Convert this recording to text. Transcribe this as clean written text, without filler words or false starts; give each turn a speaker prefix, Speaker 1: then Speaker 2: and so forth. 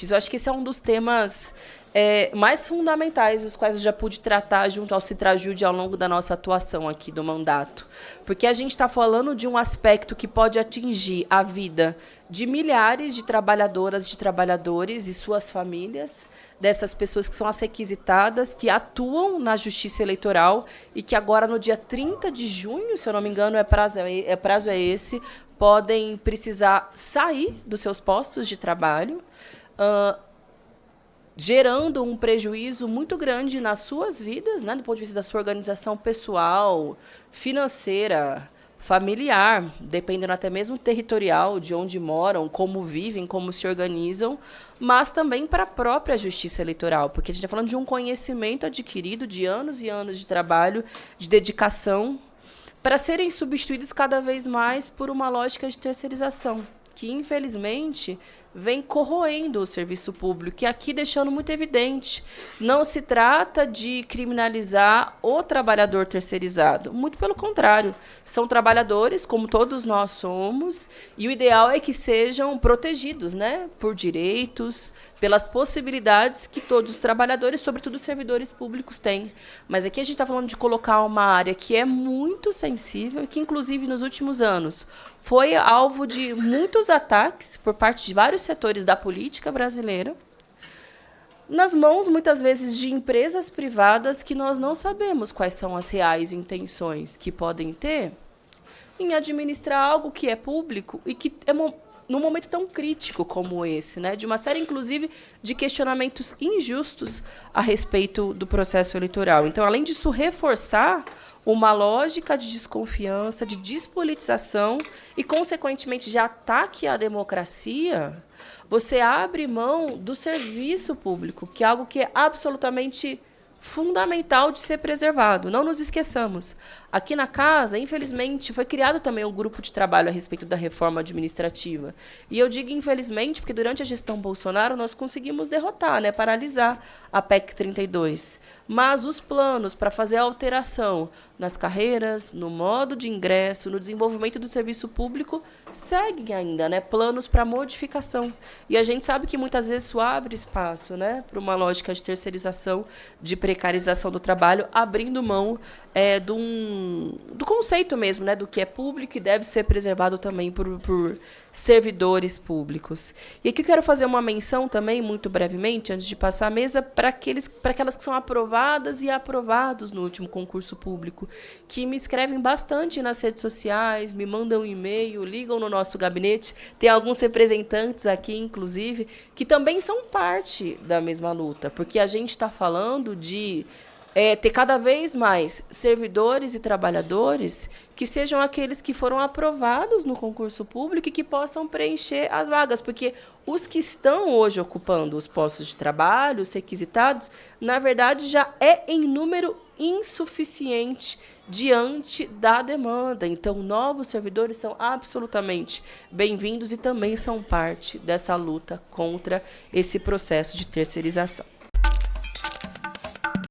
Speaker 1: Eu acho que esse é um dos temas mais fundamentais, os quais eu já pude tratar junto ao Citrajude ao longo da nossa atuação aqui do mandato. Porque a gente está falando de um aspecto que pode atingir a vida de milhares de trabalhadoras, de trabalhadores e suas famílias, dessas pessoas que são as requisitadas, que atuam na Justiça Eleitoral e que agora, no dia 30 de junho, se eu não me engano, prazo é esse, podem precisar sair dos seus postos de trabalho, gerando um prejuízo muito grande nas suas vidas, né, do ponto de vista da sua organização pessoal, financeira, familiar, dependendo até mesmo territorial, de onde moram, como vivem, como se organizam, mas também para a própria justiça eleitoral, porque a gente está falando de um conhecimento adquirido de anos e anos de trabalho, de dedicação, para serem substituídos cada vez mais por uma lógica de terceirização, que, infelizmente, vem corroendo o serviço público, e aqui deixando muito evidente, não se trata de criminalizar o trabalhador terceirizado, muito pelo contrário, são trabalhadores, como todos nós somos, e o ideal é que sejam protegidos, né, por direitos, pelas possibilidades que todos os trabalhadores, sobretudo os servidores públicos, têm. Mas aqui a gente está falando de colocar uma área que é muito sensível, que inclusive nos últimos anos foi alvo de muitos ataques por parte de vários setores da política brasileira, nas mãos, muitas vezes, de empresas privadas que nós não sabemos quais são as reais intenções que podem ter em administrar algo que é público e que é num momento tão crítico como esse, né, de uma série, inclusive, de questionamentos injustos a respeito do processo eleitoral. Então, além disso, reforçar uma lógica de desconfiança, de despolitização e, consequentemente, de ataque à democracia, você abre mão do serviço público, que é algo que é absolutamente fundamental de ser preservado. Não nos esqueçamos. Aqui na casa, infelizmente, foi criado também um grupo de trabalho a respeito da reforma administrativa. E eu digo infelizmente porque durante a gestão Bolsonaro nós conseguimos derrotar, né, paralisar a PEC 32. Mas os planos para fazer a alteração nas carreiras, no modo de ingresso, no desenvolvimento do serviço público, seguem ainda, né, planos para modificação. E a gente sabe que muitas vezes isso abre espaço, né, para uma lógica de terceirização, de precarização do trabalho, abrindo mão do conceito mesmo, né, do que é público e deve ser preservado também por servidores públicos. E aqui eu quero fazer uma menção também, muito brevemente, antes de passar a mesa, para aquelas que são aprovadas e aprovados no último concurso público, que me escrevem bastante nas redes sociais, me mandam um e-mail, ligam no nosso gabinete. Tem alguns representantes aqui, inclusive, que também são parte da mesma luta, porque a gente está falando de ter cada vez mais servidores e trabalhadores que sejam aqueles que foram aprovados no concurso público e que possam preencher as vagas, porque os que estão hoje ocupando os postos de trabalho, os requisitados, na verdade, já é em número insuficiente diante da demanda. Então, novos servidores são absolutamente bem-vindos e também são parte dessa luta contra esse processo de terceirização.